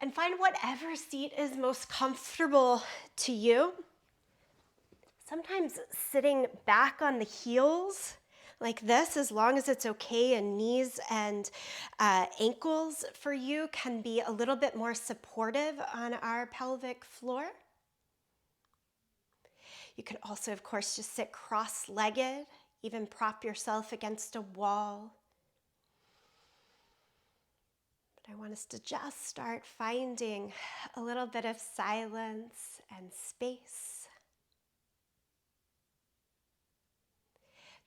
And find whatever seat is most comfortable to you. Sometimes sitting back on the heels like this, as long as it's okay, and knees and ankles for you can be a little bit more supportive on our pelvic floor. You can also, of course, just sit cross-legged, even prop yourself against a wall. But I want us to just start finding a little bit of silence and space.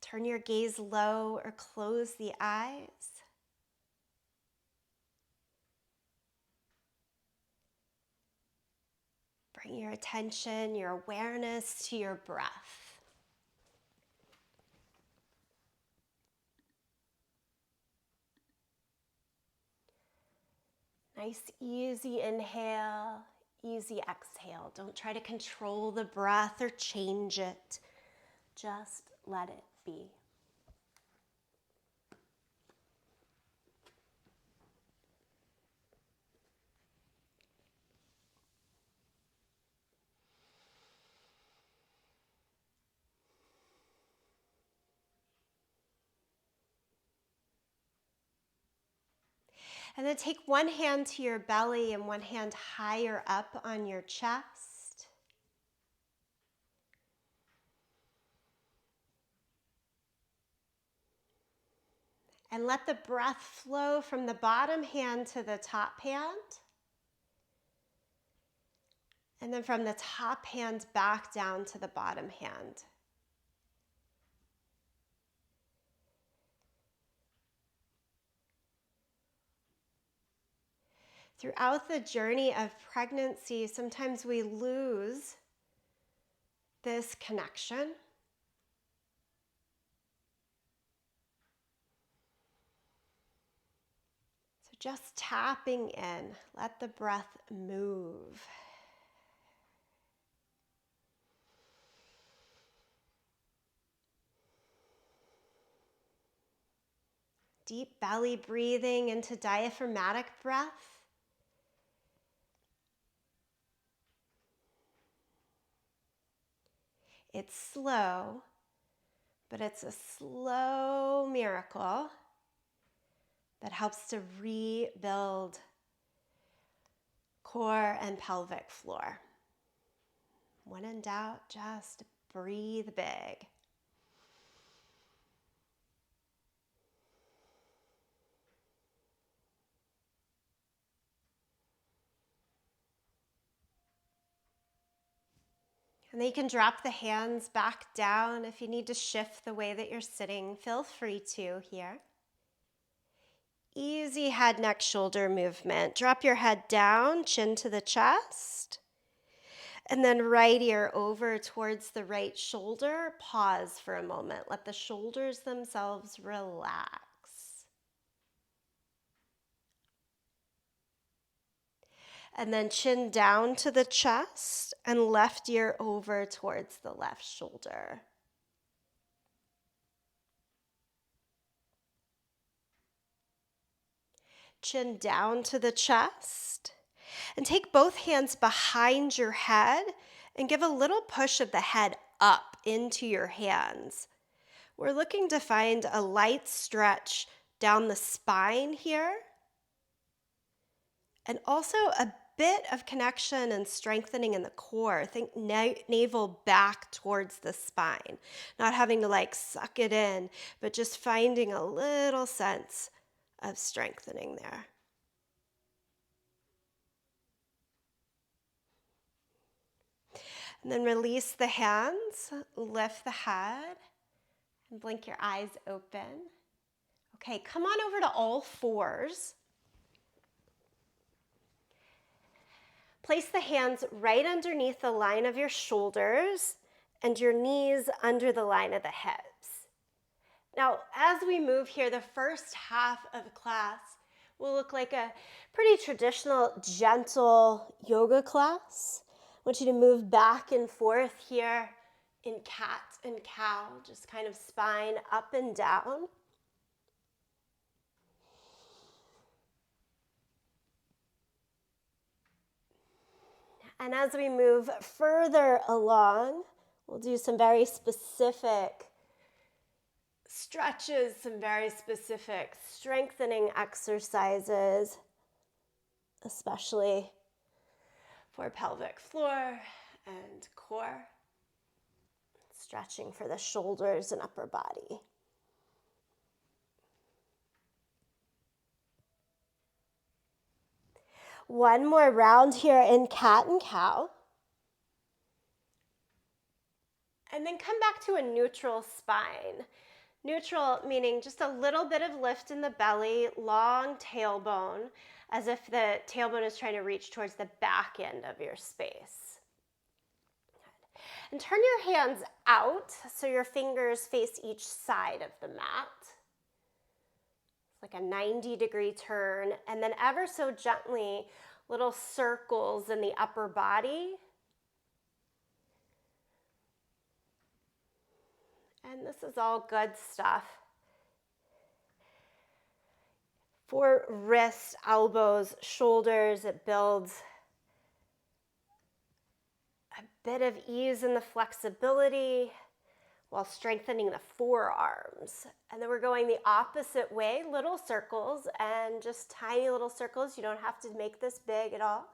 Turn your gaze low or close the eyes. Bring your attention, your awareness to your breath. Nice, easy inhale, easy exhale. Don't try to control the breath or change it. Just let it be. And then take one hand to your belly and one hand higher up on your chest. And let the breath flow from the bottom hand to the top hand. And then from the top hand back down to the bottom hand. Throughout the journey of pregnancy, sometimes we lose this connection. So just tapping in, let the breath move. Deep belly breathing into diaphragmatic breath. It's slow, but it's a slow miracle that helps to rebuild core and pelvic floor. When in doubt, just breathe big. And then you can drop the hands back down. If you need to shift the way that you're sitting, feel free to here. Easy head, neck, shoulder movement. Drop your head down, chin to the chest. And then right ear over towards the right shoulder. Pause for a moment. Let the shoulders themselves relax. And then chin down to the chest and left ear over towards the left shoulder. Chin down to the chest. And take both hands behind your head and give a little push of the head up into your hands. We're looking to find a light stretch down the spine here. And also a bit of connection and strengthening in the core. Think navel back towards the spine. Not having to suck it in, but just finding a little sense of strengthening there. And then release the hands, lift the head, and blink your eyes open. Okay, come on over to all fours. Place the hands right underneath the line of your shoulders and your knees under the line of the hips. Now, as we move here, the first half of class will look like a pretty traditional, gentle yoga class. I want you to move back and forth here in cat and cow, just kind of spine up and down. And as we move further along, we'll do some very specific stretches, some very specific strengthening exercises, especially for pelvic floor and core, stretching for the shoulders and upper body. One more round here in cat and cow. And then come back to a neutral spine. Neutral meaning just a little bit of lift in the belly, long tailbone, as if the tailbone is trying to reach towards the back end of your space. And turn your hands out so your fingers face each side of the mat. It's like a 90-degree turn, and then ever so gently, little circles in the upper body. And this is all good stuff for wrists, elbows, shoulders. It builds a bit of ease in the flexibility while strengthening the forearms. And then we're going the opposite way, little circles and just tiny little circles. You don't have to make this big at all.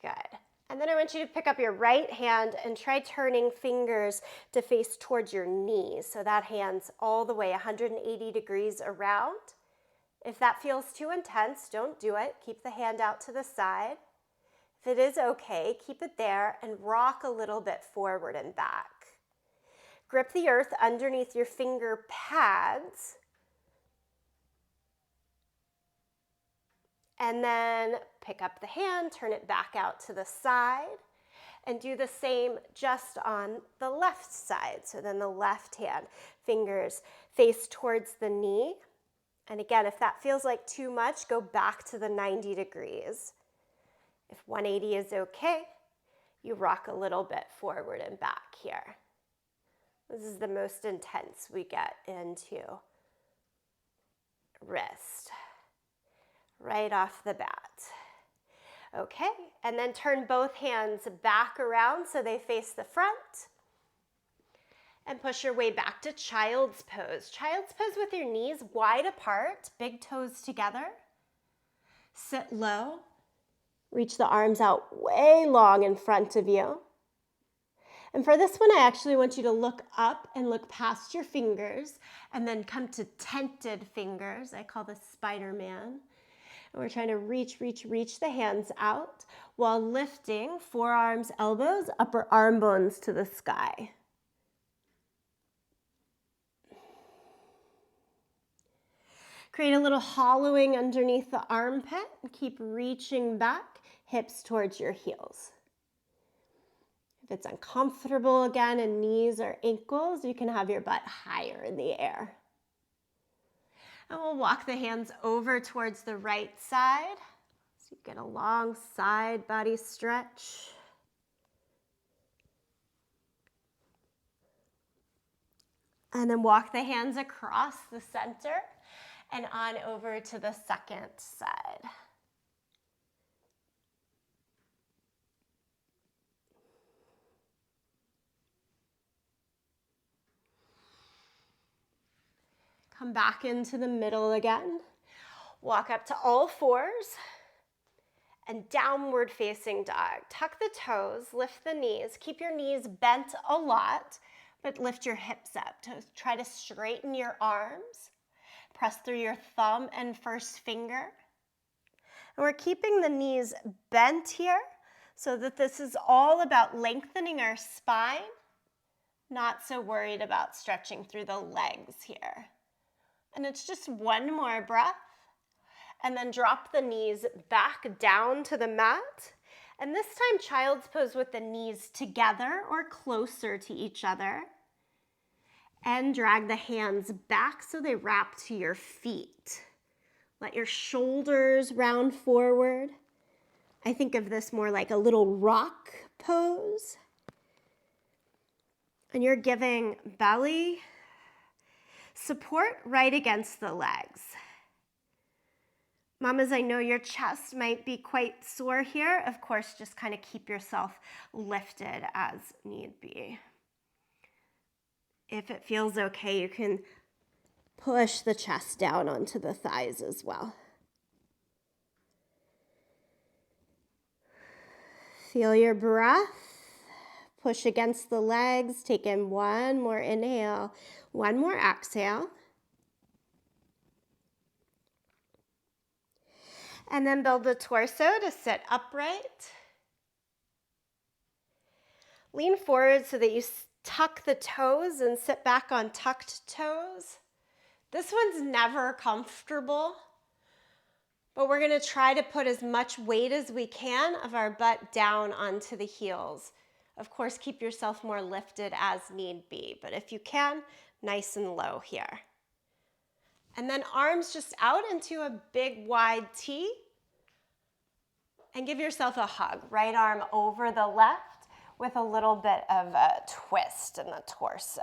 Good. And then I want you to pick up your right hand and try turning fingers to face towards your knees. So that hand's all the way 180 degrees around. If that feels too intense, don't do it. Keep the hand out to the side. If it is okay, keep it there and rock a little bit forward and back. Grip the earth underneath your finger pads. And then pick up the hand, turn it back out to the side, and do the same just on the left side. So then the left hand, fingers face towards the knee. And again, if that feels like too much, go back to the 90 degrees. If 180 is okay, you rock a little bit forward and back here. This is the most intense we get into wrist. Right off the bat. Okay, and then turn both hands back around so they face the front. And push your way back to child's pose. Child's pose with your knees wide apart, big toes together. Sit low. Reach the arms out way long in front of you. And for this one, I actually want you to look up and look past your fingers and then come to tented fingers. I call this Spider-Man. And we're trying to reach the hands out while lifting forearms, elbows, upper arm bones to the sky. Create a little hollowing underneath the armpit and keep reaching back, hips towards your heels. If it's uncomfortable again in knees or ankles, you can have your butt higher in the air. And we'll walk the hands over towards the right side. So you get a long side body stretch. And then walk the hands across the center and on over to the second side. Come back into the middle again. Walk up to all fours and downward facing dog. Tuck the toes, lift the knees. Keep your knees bent a lot, but lift your hips up. Try to straighten your arms. Press through your thumb and first finger. And we're keeping the knees bent here so that this is all about lengthening our spine, not so worried about stretching through the legs here. And it's just one more breath. And then drop the knees back down to the mat. And this time, child's pose with the knees together or closer to each other. And drag the hands back so they wrap to your feet. Let your shoulders round forward. I think of this more like a little rock pose. And you're giving belly support right against the legs. Mamas, I know your chest might be quite sore here. Of course, just kind of keep yourself lifted as need be. If it feels okay, you can push the chest down onto the thighs as well. Feel your breath. Push against the legs. Take in one more inhale, one more exhale. And then build the torso to sit upright. Lean forward so that you tuck the toes and sit back on tucked toes. This one's never comfortable, but we're going to try to put as much weight as we can of our butt down onto the heels. Of course, keep yourself more lifted as need be, but if you can, nice and low here. And then arms just out into a big wide T. And give yourself a hug. Right arm over the left with a little bit of a twist in the torso.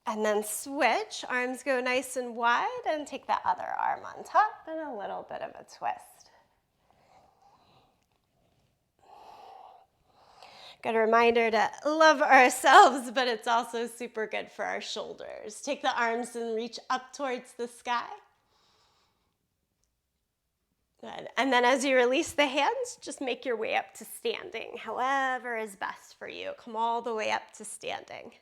And then switch. Arms go nice and wide and take the other arm on top and a little bit of a twist. Good reminder to love ourselves, but it's also super good for our shoulders. Take the arms and reach up towards the sky. Good. And then as you release the hands, just make your way up to standing, however is best for you. Come all the way up to standing.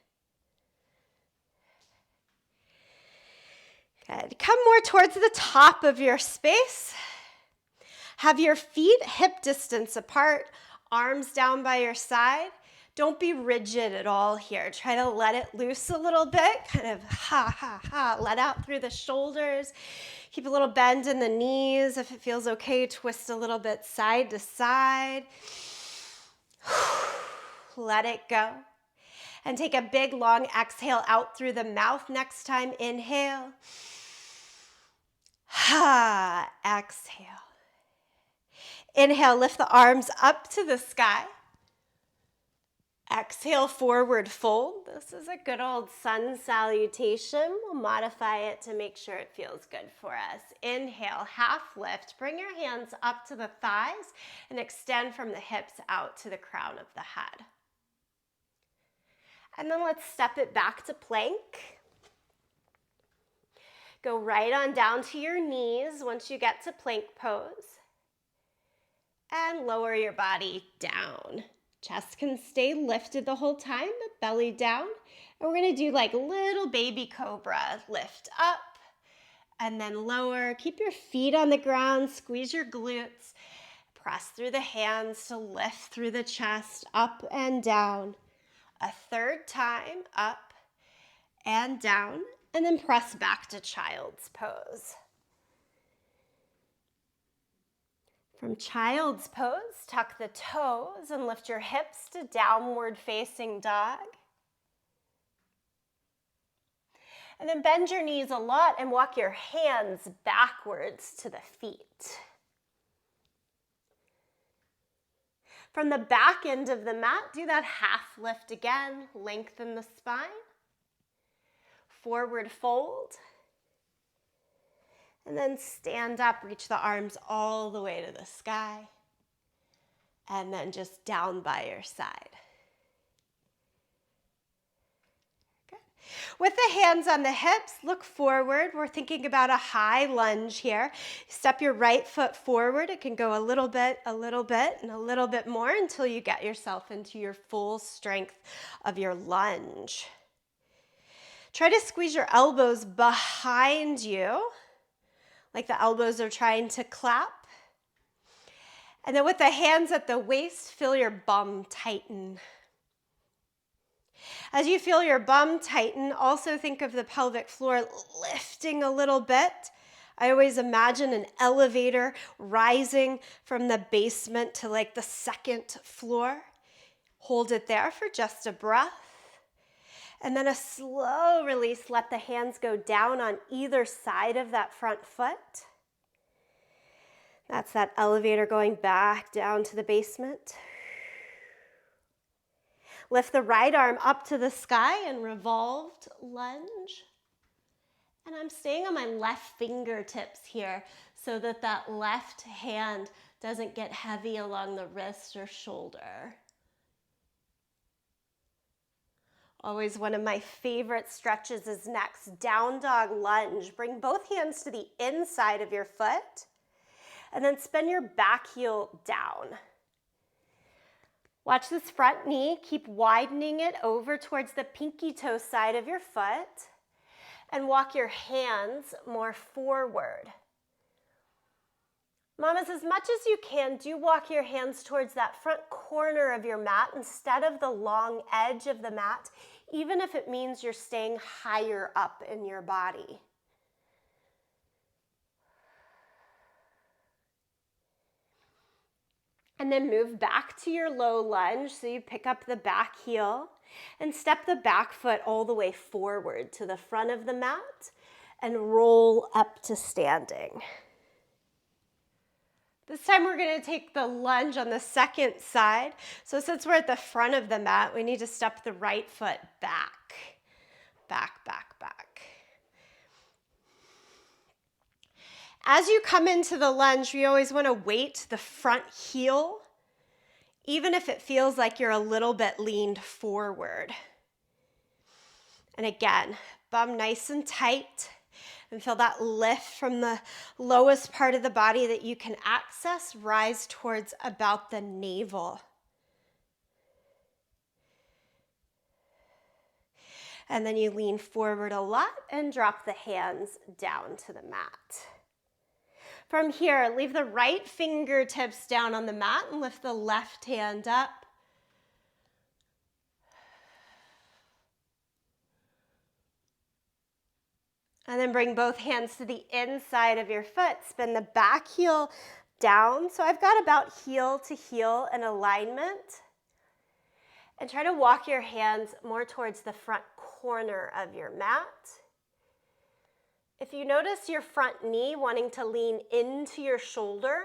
Good. Come more towards the top of your space. Have your feet hip distance apart. Arms down by your side. Don't be rigid at all here. Try to let it loose a little bit. Kind of let out through the shoulders. Keep a little bend in the knees. If it feels okay, twist a little bit side to side. Let it go. And take a big long exhale out through the mouth next time. Inhale. Exhale. Inhale, lift the arms up to the sky. Exhale, forward fold. This is a good old sun salutation. We'll modify it to make sure it feels good for us. Inhale, half lift. Bring your hands up to the thighs and extend from the hips out to the crown of the head. And then let's step it back to plank. Go right on down to your knees once you get to plank pose. And lower your body down. Chest can stay lifted the whole time, but belly down. And we're going to do like little baby cobra. Lift up and then lower. Keep your feet on the ground. Squeeze your glutes. Press through the hands to lift through the chest, up and down. A third time, up and down. And then press back to child's pose. From child's pose, tuck the toes and lift your hips to downward facing dog. And then bend your knees a lot and walk your hands backwards to the feet. From the back end of the mat, do that half lift again. Lengthen the spine. Forward fold. And then stand up, reach the arms all the way to the sky. And then just down by your side. Good. With the hands on the hips, look forward. We're thinking about a high lunge here. Step your right foot forward. It can go a little bit, and a little bit more until you get yourself into your full strength of your lunge. Try to squeeze your elbows behind you, like the elbows are trying to clap. And then with the hands at the waist, feel your bum tighten. As you feel your bum tighten, also think of the pelvic floor lifting a little bit. I always imagine an elevator rising from the basement to like the second floor. Hold it there for just a breath. And then a slow release, let the hands go down on either side of that front foot. That's that elevator going back down to the basement. Lift the right arm up to the sky in revolved lunge. And I'm staying on my left fingertips here so that that left hand doesn't get heavy along the wrist or shoulder. Always one of my favorite stretches is next. Down dog lunge. Bring both hands to the inside of your foot and then spin your back heel down. Watch this front knee. Keep widening it over towards the pinky toe side of your foot and walk your hands more forward. Mamas, as much as you can, do walk your hands towards that front corner of your mat instead of the long edge of the mat, even if it means you're staying higher up in your body. And then move back to your low lunge, so you pick up the back heel and step the back foot all the way forward to the front of the mat and roll up to standing. This time we're going to take the lunge on the second side. So since we're at the front of the mat, we need to step the right foot back. Back, back, back. As you come into the lunge, we always want to weight the front heel, even if it feels like you're a little bit leaned forward. And again, bum nice and tight. And feel that lift from the lowest part of the body that you can access rise towards about the navel. And then you lean forward a lot and drop the hands down to the mat. From here, leave the right fingertips down on the mat and lift the left hand up. And then bring both hands to the inside of your foot. Spin the back heel down. So I've got about heel to heel in alignment. And try to walk your hands more towards the front corner of your mat. If you notice your front knee wanting to lean into your shoulder,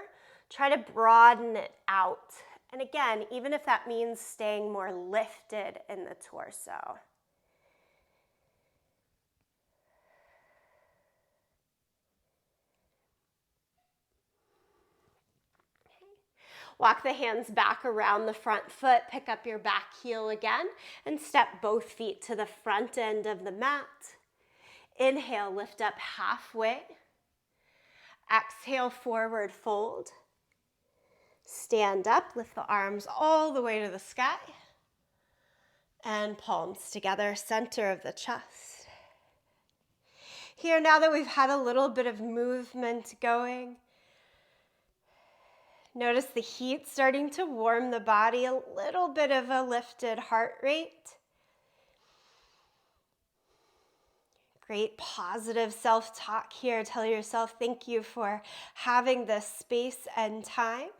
try to broaden it out. And again, even if that means staying more lifted in the torso. Walk the hands back around the front foot, pick up your back heel again, and step both feet to the front end of the mat. Inhale, lift up halfway. Exhale, forward fold. Stand up, lift the arms all the way to the sky. And palms together, center of the chest. Here, now that we've had a little bit of movement going, notice the heat starting to warm the body, a little bit of a lifted heart rate. Great positive self-talk here. Tell yourself thank you for having this space and time.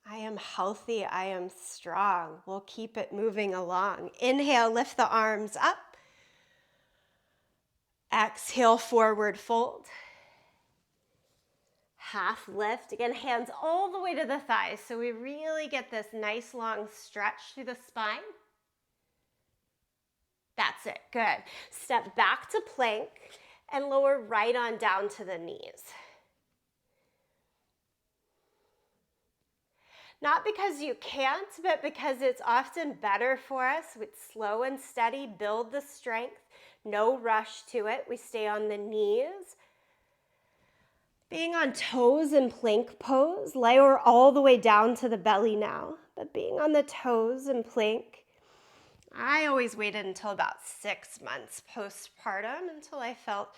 I am healthy, I am strong. We'll keep it moving along. Inhale, lift the arms up. Exhale, forward fold. Half lift. Again, hands all the way to the thighs. So we really get this nice long stretch through the spine. That's it, good. Step back to plank and lower right on down to the knees. Not because you can't, but because it's often better for us. It's slow and steady, build the strength, no rush to it. We stay on the knees. Being on toes in plank pose, lower all the way down to the belly now, but being on the toes in plank. I always waited until about 6 months postpartum until I felt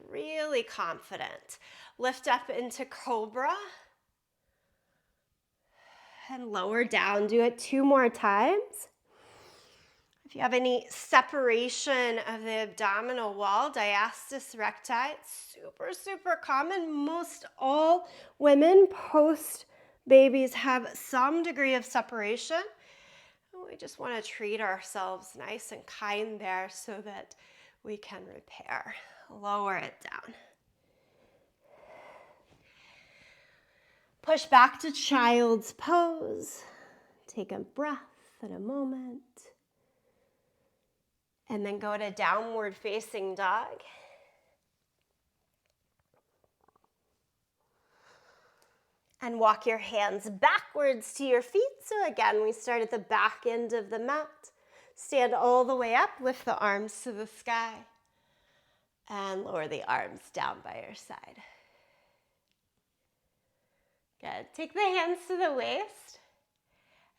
really confident. Lift up into cobra and lower down. Do it 2 more times. If you have any separation of the abdominal wall, diastasis recti, it's super, super common. Most all women post-babies have some degree of separation. We just want to treat ourselves nice and kind there so that we can repair. Lower it down. Push back to child's pose. Take a breath in a moment. And then go to downward facing dog. And walk your hands backwards to your feet. So again, we start at the back end of the mat. Stand all the way up, lift the arms to the sky. And lower the arms down by your side. Good. Take the hands to the waist.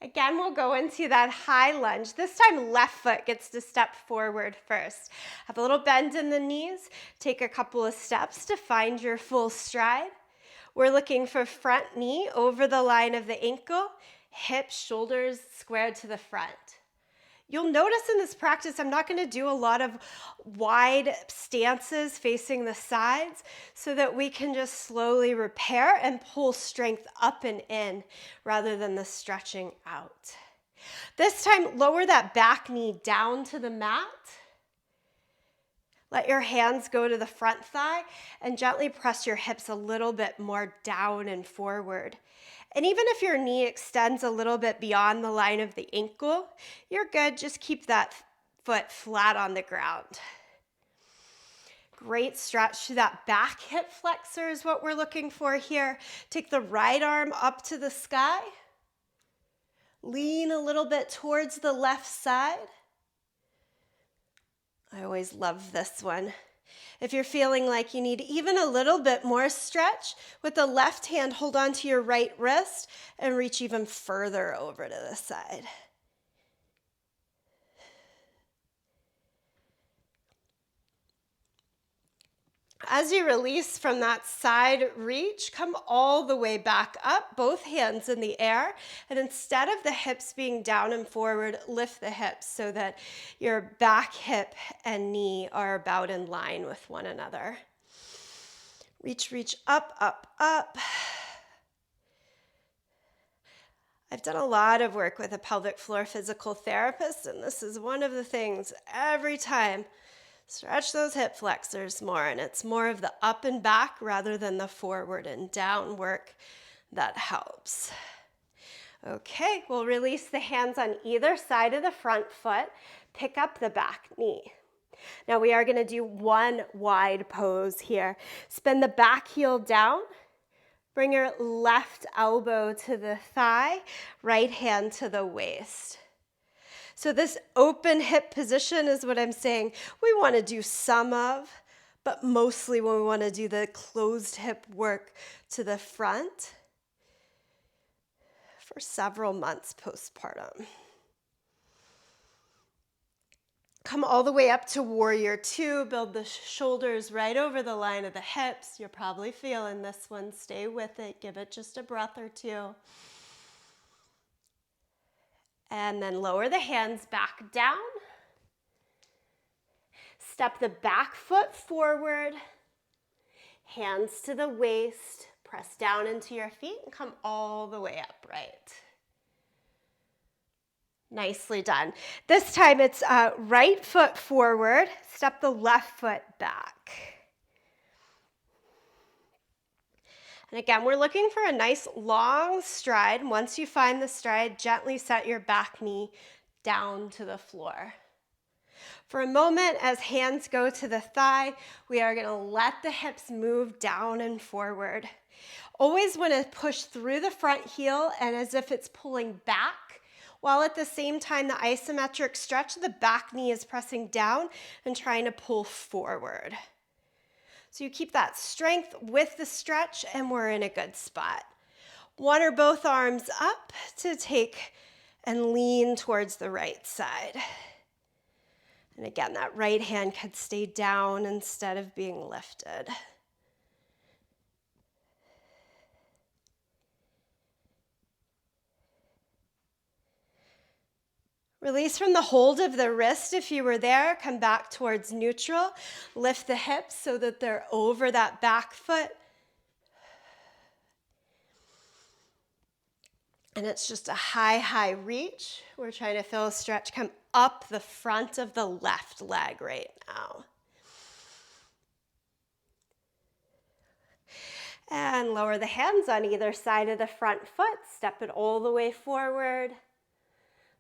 Again, we'll go into that high lunge. This time, left foot gets to step forward first. Have a little bend in the knees. Take a couple of steps to find your full stride. We're looking for front knee over the line of the ankle, hips, shoulders squared to the front. You'll notice in this practice, I'm not going to do a lot of wide stances facing the sides so that we can just slowly repair and pull strength up and in rather than the stretching out. This time, lower that back knee down to the mat. Let your hands go to the front thigh and gently press your hips a little bit more down and forward. And even if your knee extends a little bit beyond the line of the ankle, you're good. Just keep that foot flat on the ground. Great stretch to that back hip flexor is what we're looking for here. Take the right arm up to the sky. Lean a little bit towards the left side. I always love this one. If you're feeling like you need even a little bit more stretch, with the left hand, hold on to your right wrist and reach even further over to the side. As you release from that side reach, come all the way back up, both hands in the air, and instead of the hips being down and forward, lift the hips so that your back hip and knee are about in line with one another. Reach, reach, up, up, up. I've done a lot of work with a pelvic floor physical therapist, and this is one of the things every time. Stretch those hip flexors more, and it's more of the up and back rather than the forward and down work that helps. Okay, we'll release the hands on either side of the front foot. Pick up the back knee. Now we are going to do one wide pose here. Spin the back heel down. Bring your left elbow to the thigh, right hand to the waist. So this open hip position is what I'm saying we want to do some of, but mostly when we want to do the closed hip work to the front for several months postpartum. Come all the way up to warrior two. Build the shoulders right over the line of the hips. You're probably feeling this one. Stay with it. Give it just a breath or two. And then lower the hands back down. Step the back foot forward. Hands to the waist. Press down into your feet and come all the way upright. Nicely done. This time it's right foot forward. Step the left foot back. And again, we're looking for a nice long stride. Once you find the stride, gently set your back knee down to the floor. For a moment, as hands go to the thigh, we are going to let the hips move down and forward. Always want to push through the front heel and as if it's pulling back, while at the same time the isometric stretch, the back knee is pressing down and trying to pull forward. So you keep that strength with the stretch and we're in a good spot. One or both arms up to take and lean towards the right side. And again, that right hand could stay down instead of being lifted. Release from the hold of the wrist if you were there. Come back towards neutral. Lift the hips so that they're over that back foot. And it's just a high, high reach. We're trying to feel a stretch come up the front of the left leg right now. And lower the hands on either side of the front foot. Step it all the way forward.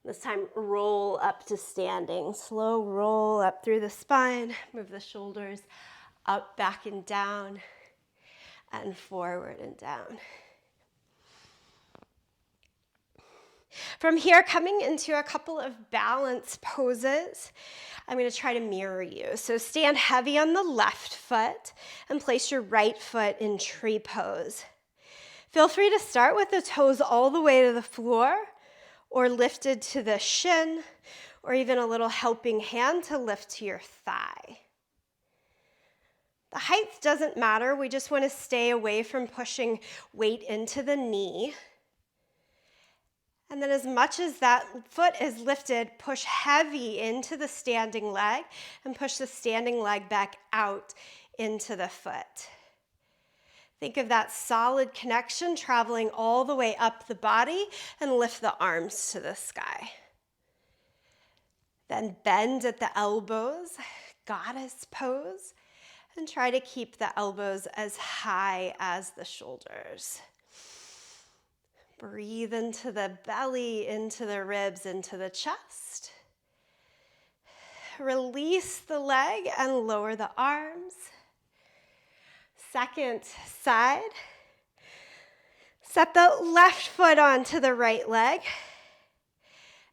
This time, roll up to standing. Slow roll up through the spine. Move the shoulders up, back, and down, and forward and down. From here, coming into a couple of balance poses, I'm going to try to mirror you. So stand heavy on the left foot and place your right foot in tree pose. Feel free to start with the toes all the way to the floor, or lifted to the shin, or even a little helping hand to lift to your thigh. The height doesn't matter. We just want to stay away from pushing weight into the knee. And then as much as that foot is lifted, push heavy into the standing leg and push the standing leg back out into the foot. Think of that solid connection traveling all the way up the body and lift the arms to the sky. Then bend at the elbows, goddess pose, and try to keep the elbows as high as the shoulders. Breathe into the belly, into the ribs, into the chest. Release the leg and lower the arms. Second side. Set the left foot onto the right leg.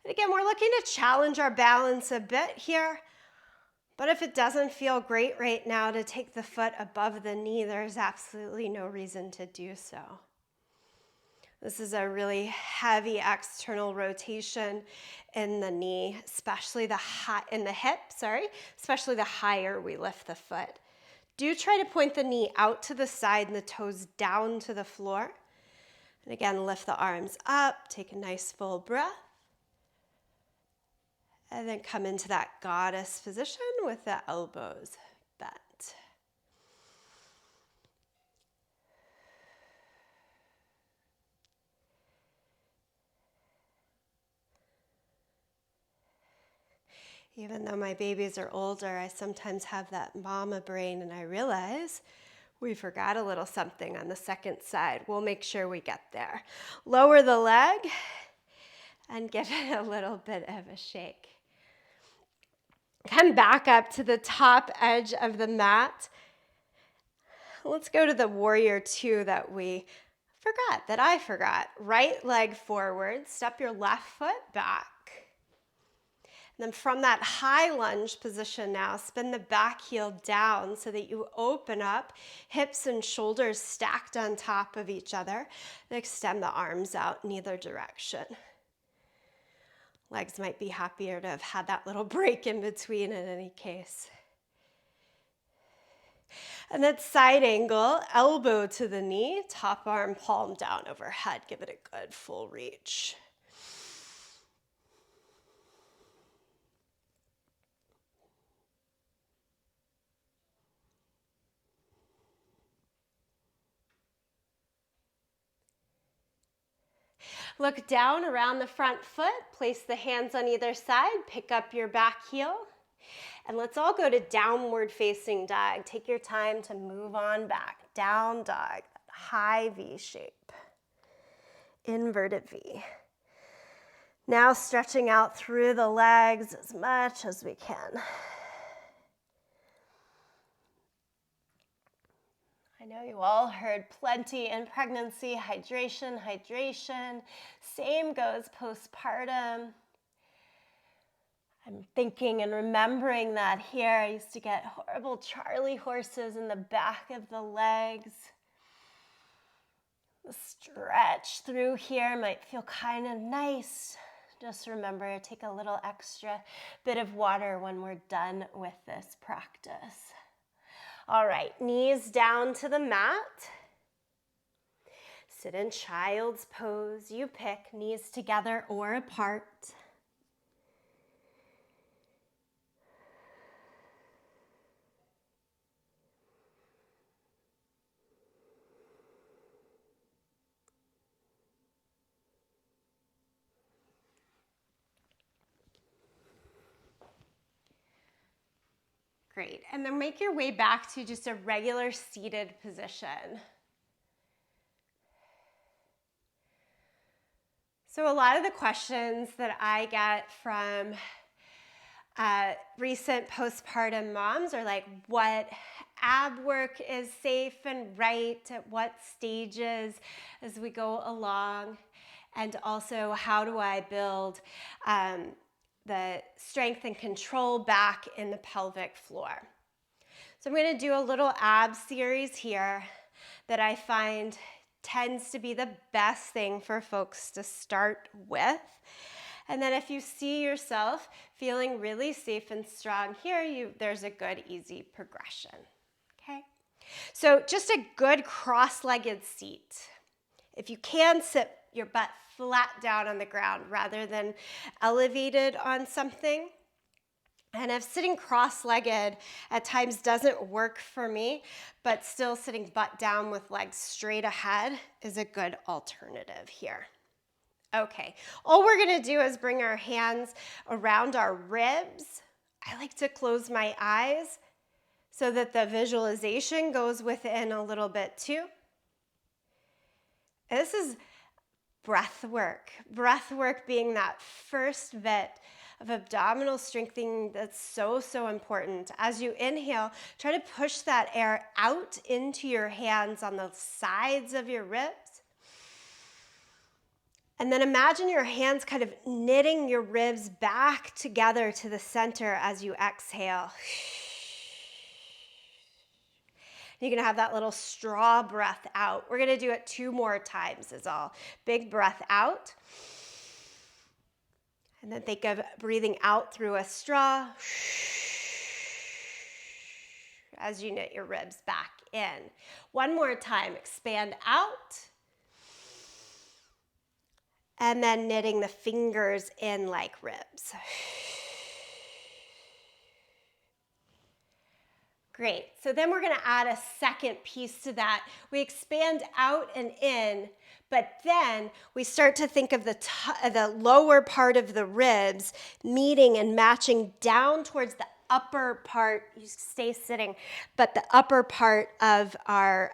And again, we're looking to challenge our balance a bit here. But if it doesn't feel great right now to take the foot above the knee, there's absolutely no reason to do so. This is a really heavy external rotation in the knee, especially in the hip, especially the higher we lift the foot. Do try to point the knee out to the side and the toes down to the floor. And again, lift the arms up, take a nice full breath. And then come into that goddess position with the elbows bent. Even though my babies are older, I sometimes have that mama brain, and I realize we forgot a little something on the second side. We'll make sure we get there. Lower the leg and give it a little bit of a shake. Come back up to the top edge of the mat. Let's go to the warrior two that I forgot. Right leg forward, step your left foot back. And then from that high lunge position now, spin the back heel down so that you open up, hips and shoulders stacked on top of each other, and extend the arms out in either direction. Legs might be happier to have had that little break in between in any case. And then side angle, elbow to the knee, top arm palm down overhead. Give it a good full reach. Look down around the front foot, place the hands on either side, pick up your back heel, and let's all go to downward facing dog. Take your time to move on back. Down dog, high V shape, inverted V. Now stretching out through the legs as much as we can. I know you all heard plenty in pregnancy, hydration. Same goes postpartum. I'm thinking and remembering that here. I used to get horrible Charlie horses in the back of the legs. The stretch through here might feel kind of nice. Just remember, take a little extra bit of water when we're done with this practice. All right, knees down to the mat. Sit in child's pose. You pick, knees together or apart. Great, and then make your way back to just a regular seated position. So a lot of the questions that I get from recent postpartum moms are like, what ab work is safe and right at what stages as we go along, and also how do I build the strength and control back in the pelvic floor. So I'm going to do a little ab series here that I find tends to be the best thing for folks to start with. And then if you see yourself feeling really safe and strong here, there's a good, easy progression. Okay? So just a good cross-legged seat. If you can, sit your butt flat down on the ground rather than elevated on something. And if sitting cross-legged at times doesn't work for me, but still sitting butt down with legs straight ahead is a good alternative here. Okay, all we're gonna do is bring our hands around our ribs. I like to close my eyes so that the visualization goes within a little bit too. This is breath work. Breath work being that first bit of abdominal strengthening that's so, so important. As you inhale, try to push that air out into your hands on the sides of your ribs. And then imagine your hands kind of knitting your ribs back together to the center as you exhale. You're gonna have that little straw breath out. We're gonna do it 2 more times is all. Big breath out. And then think of breathing out through a straw as you knit your ribs back in. 1 more time, expand out. And then knitting the fingers in like ribs. Great, so then we're gonna add a second piece to that. We expand out and in, but then we start to think of the lower part of the ribs meeting and matching down towards the upper part, you stay sitting, but the upper part of our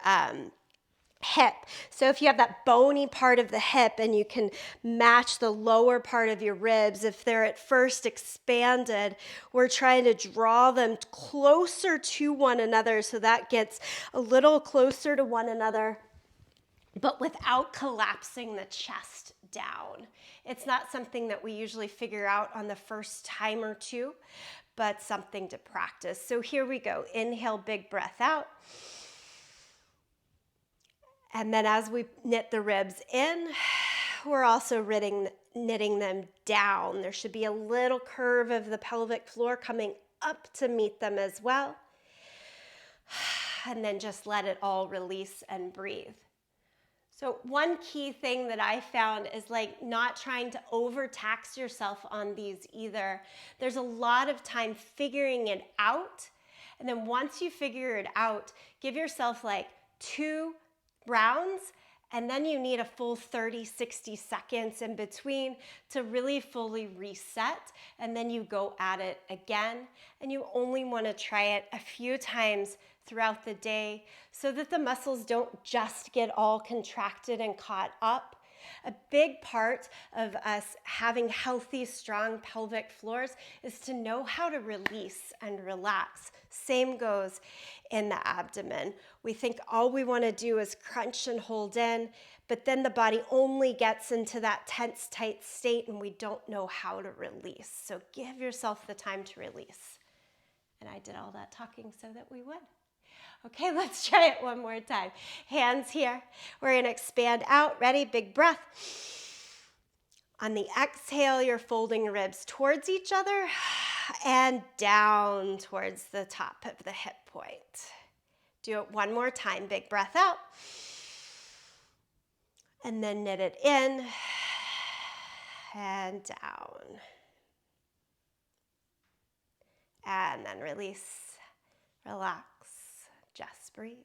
hip. So if you have that bony part of the hip and you can match the lower part of your ribs, if they're at first expanded, we're trying to draw them closer to one another so that gets a little closer to one another, but without collapsing the chest down. It's not something that we usually figure out on the first time or two, but something to practice. So here we go. Inhale, big breath out. And then as we knit the ribs in, we're also knitting them down. There should be a little curve of the pelvic floor coming up to meet them as well. And then just let it all release and breathe. So one key thing that I found is like not trying to overtax yourself on these either. There's a lot of time figuring it out. And then once you figure it out, give yourself like 2 rounds, and then you need a full 30, 60 seconds in between to really fully reset, and then you go at it again, and you only want to try it a few times throughout the day so that the muscles don't just get all contracted and caught up. A big part of us having healthy, strong pelvic floors is to know how to release and relax. Same goes in the abdomen. We think all we want to do is crunch and hold in, but then the body only gets into that tense, tight state and we don't know how to release. So give yourself the time to release. And I did all that talking so that we would. Okay, let's try it one more time. Hands here. We're going to expand out. Ready? Big breath. On the exhale, you're folding ribs towards each other and down towards the top of the hip point. Do it one more time. Big breath out. And then knit it in and down. And then release, relax. Just breathe.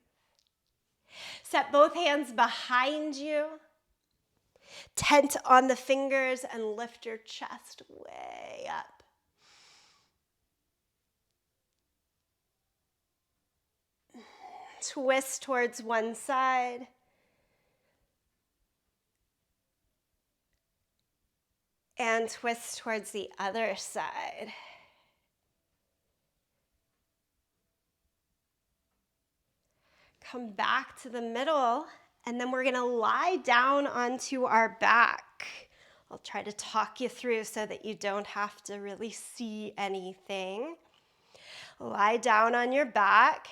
Set both hands behind you. Tent on the fingers and lift your chest way up. Twist towards one side. And twist towards the other side. Come back to the middle, and then we're gonna lie down onto our back. I'll try to talk you through so that you don't have to really see anything. Lie down on your back.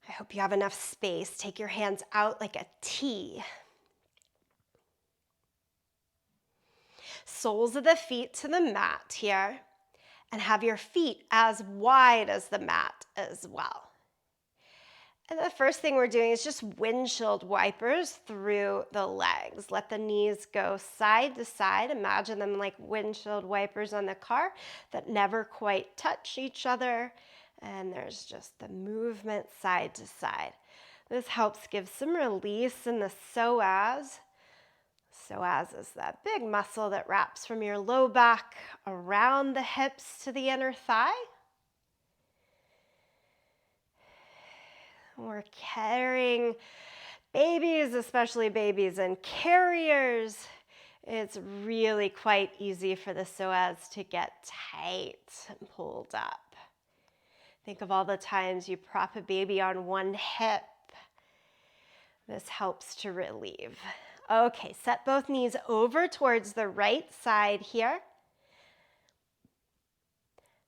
I hope you have enough space. Take your hands out like a T. Soles of the feet to the mat here, and have your feet as wide as the mat as well. And the first thing we're doing is just windshield wipers through the legs. Let the knees go side to side. Imagine them like windshield wipers on the car that never quite touch each other. And there's just the movement side to side. This helps give some release in the psoas. Psoas is that big muscle that wraps from your low back around the hips to the inner thigh. We're carrying babies, especially babies and carriers. It's really quite easy for the psoas to get tight and pulled up. Think of all the times you prop a baby on one hip. This helps to relieve. Okay, set both knees over towards the right side here.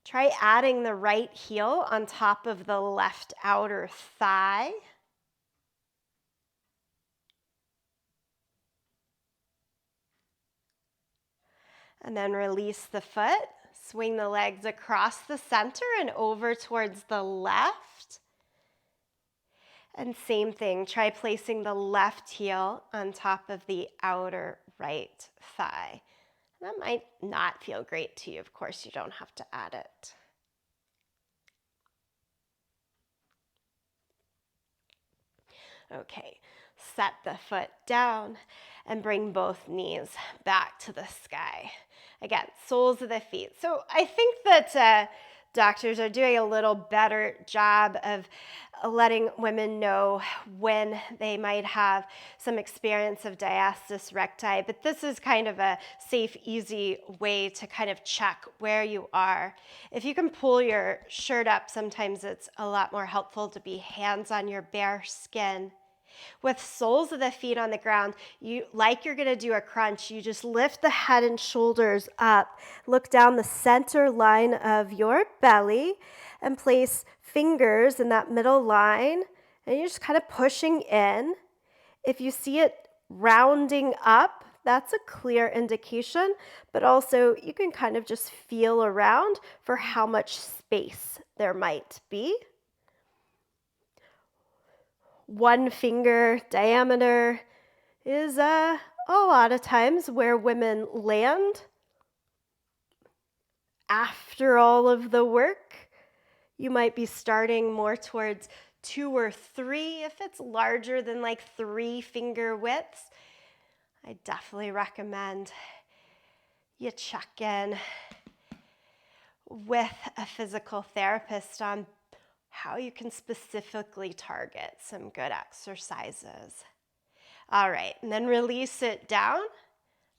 Try adding the right heel on top of the left outer thigh. And then release the foot. Swing the legs across the center and over towards the left. And same thing, try placing the left heel on top of the outer right thigh. That might not feel great to you. Of course, you don't have to add it. Okay, set the foot down and bring both knees back to the sky. Again, soles of the feet. So I think that doctors are doing a little better job of letting women know when they might have some experience of diastasis recti, but this is kind of a safe, easy way to kind of check where you are. If you can pull your shirt up, sometimes it's a lot more helpful to be hands on your bare skin. With soles of the feet on the ground, like you're going to do a crunch, you just lift the head and shoulders up. Look down the center line of your belly and place fingers in that middle line. And you're just kind of pushing in. If you see it rounding up, that's a clear indication. But also, you can kind of just feel around for how much space there might be. 1 finger diameter is a lot of times where women land after all of the work. You might be starting more towards 2 or 3 if it's larger than like 3 finger widths. I definitely recommend you check in with a physical therapist on how you can specifically target some good exercises. All right, and then release it down.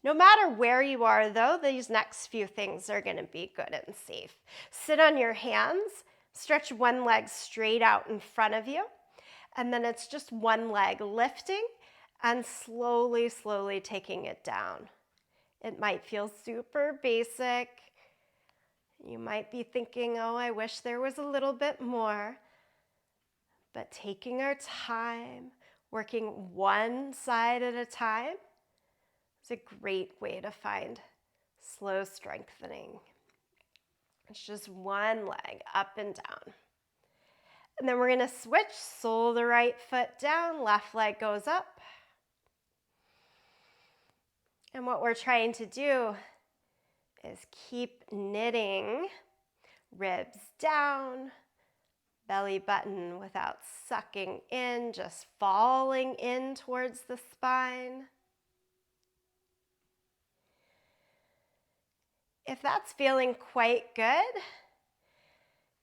No matter where you are though, these next few things are gonna be good and safe. Sit on your hands, stretch one leg straight out in front of you, and then it's just one leg lifting and slowly, slowly taking it down. It might feel super basic. You might be thinking, oh, I wish there was a little bit more. But taking our time, working one side at a time, is a great way to find slow strengthening. It's just one leg up and down. And then we're going to switch, sole the right foot down, left leg goes up. And what we're trying to do is keep knitting, ribs down, belly button without sucking in, just falling in towards the spine. If that's feeling quite good,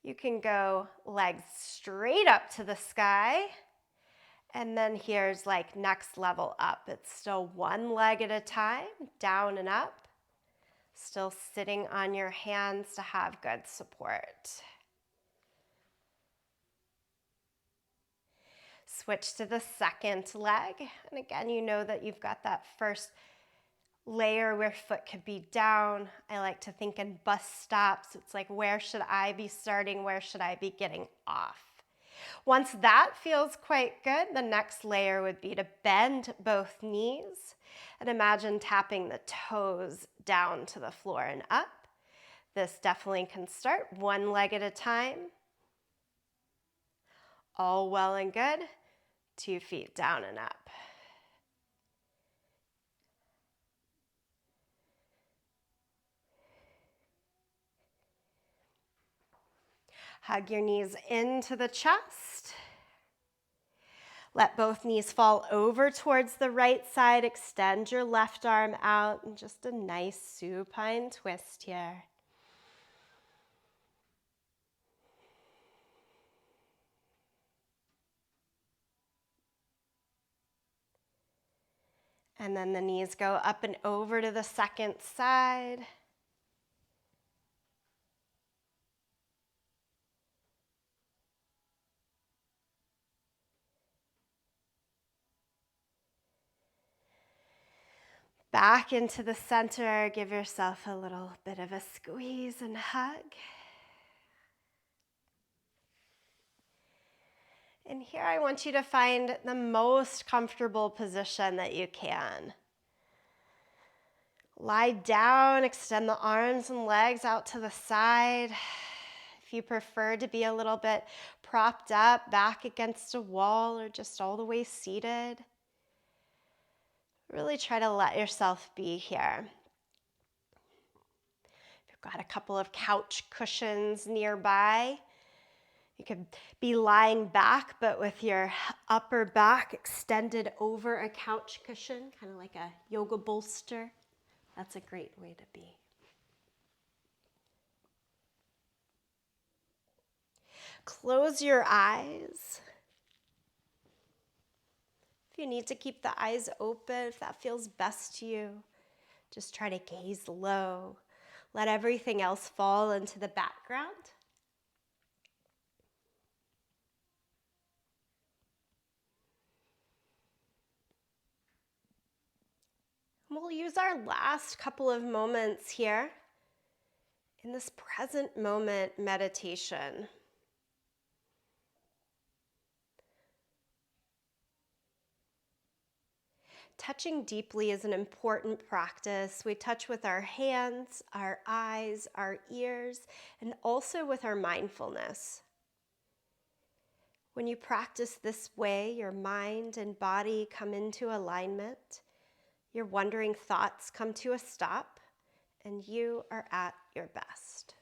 you can go legs straight up to the sky. And then here's like next level up. It's still one leg at a time, down and up. Still sitting on your hands to have good support. Switch to the second leg. And again, you know that you've got that first layer where foot could be down. I like to think in bus stops. It's like, where should I be starting? Where should I be getting off? Once that feels quite good, the next layer would be to bend both knees and imagine tapping the toes down to the floor and up. This definitely can start one leg at a time. All well and good. 2 feet down and up. Hug your knees into the chest. Let both knees fall over towards the right side. Extend your left arm out and just a nice supine twist here. And then the knees go up and over to the second side. Back into the center. Give yourself a little bit of a squeeze and hug. And here I want you to find the most comfortable position that you can. Lie down, extend the arms and legs out to the side. If you prefer to be a little bit propped up, back against a wall, or just all the way seated, really try to let yourself be here. If you've got a couple of couch cushions nearby, you could be lying back, but with your upper back extended over a couch cushion, kind of like a yoga bolster. That's a great way to be. Close your eyes. If you need to keep the eyes open, if that feels best to you, just try to gaze low. Let everything else fall into the background. We'll use our last couple of moments here in this present moment meditation. Touching deeply is an important practice. We touch with our hands, our eyes, our ears, and also with our mindfulness. When you practice this way, your mind and body come into alignment. Your wandering thoughts come to a stop, and you are at your best.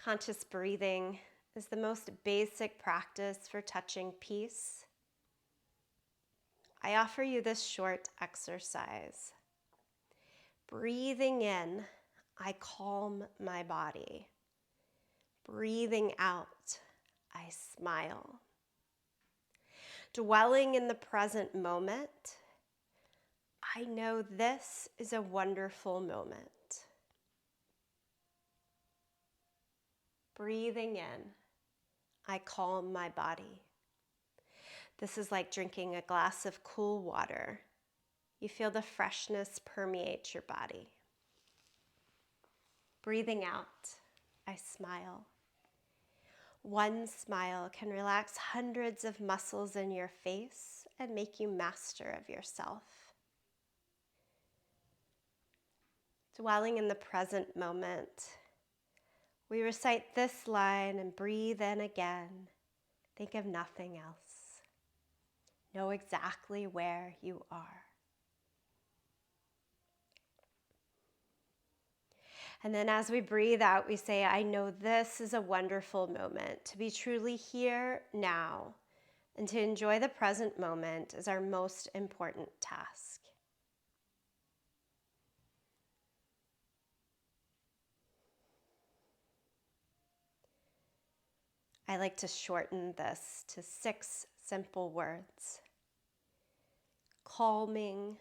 Conscious breathing is the most basic practice for touching peace. I offer you this short exercise. Breathing in, I calm my body. Breathing out, I smile. Dwelling in the present moment, I know this is a wonderful moment. Breathing in, I calm my body. This is like drinking a glass of cool water. You feel the freshness permeate your body. Breathing out, I smile. One smile can relax hundreds of muscles in your face and make you master of yourself. Dwelling in the present moment, we recite this line and breathe in again. Think of nothing else. Know exactly where you are. And then as we breathe out, we say, I know this is a wonderful moment. To be truly here now and to enjoy the present moment is our most important task. I like to shorten this to 6 simple words. Calming,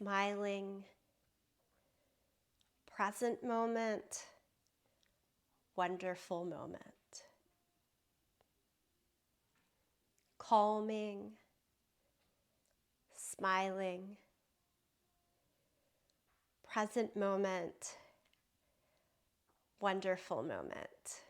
smiling, present moment, wonderful moment. Calming, smiling, present moment, wonderful moment.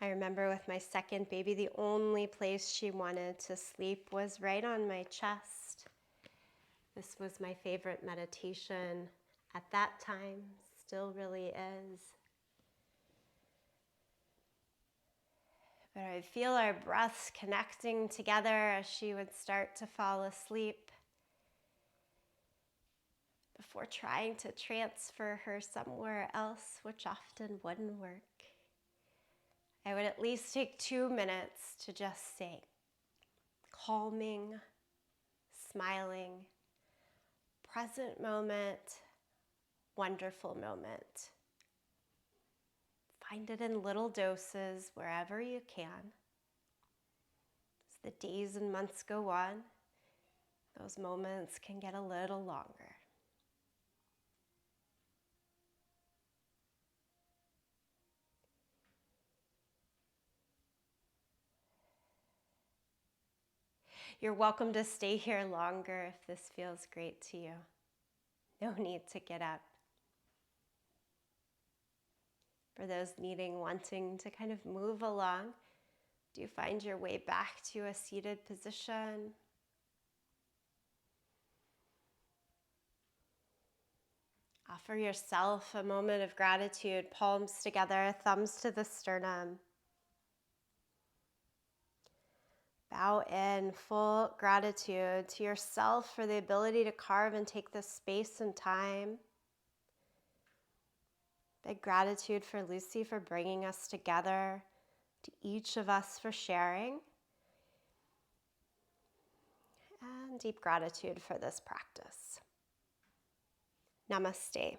I remember with my second baby, the only place she wanted to sleep was right on my chest. This was my favorite meditation at that time, still really is. But I would feel our breaths connecting together as she would start to fall asleep before trying to transfer her somewhere else, which often wouldn't work. I would at least take 2 minutes to just say, calming, smiling, present moment, wonderful moment. Find it in little doses wherever you can. As the days and months go on, those moments can get a little longer. You're welcome to stay here longer if this feels great to you. No need to get up. For those wanting to kind of move along, do you find your way back to a seated position? Offer yourself a moment of gratitude, palms together, thumbs to the sternum. Bow in full gratitude to yourself for the ability to carve and take this space and time. Big gratitude for Lucy for bringing us together, to each of us for sharing. And deep gratitude for this practice. Namaste.